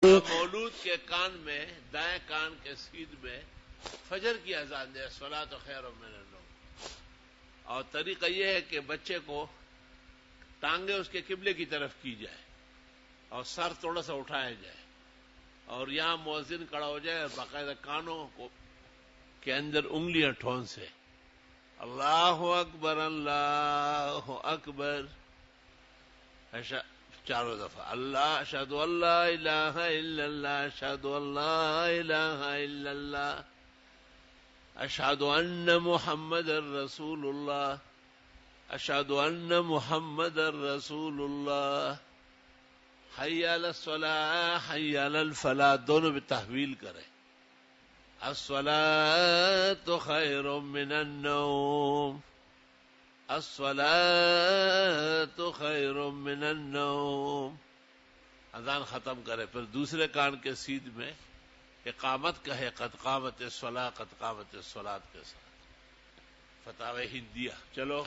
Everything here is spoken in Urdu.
مولود کے کان میں، دائیں کان کے سیدھ میں فجر کی اذان دے، الصلاۃ خیر من النوم. اور طریقہ یہ ہے کہ بچے کو ٹانگیں اس کے قبلے کی طرف کی جائے اور سر تھوڑا سا اٹھایا جائے، اور یہاں مؤذن کھڑا ہو جائے اور باقاعدہ کانوں کو کے اندر انگلیاں ٹھون سے اللہ اکبر اللہ اکبر چاروں دفعہ، اللہ اشہد ان لا الہ الا اللہ اشہد ان لا الہ الا اللہ اشہد ان محمد رسول اللہ اشہد ان محمد رسول اللہ حی علی الصلاۃ حی علی الفلاح، دونوں میں تحویل کریں. الصلاۃ خیر من النوم الصلاۃ خیر من النوم. اذان ختم کرے، پھر دوسرے کان کے سیدھ میں اقامت کہے قد قامت الصلاۃ قد قامت الصلاۃ کے ساتھ. فتاوی ہندیہ. چلو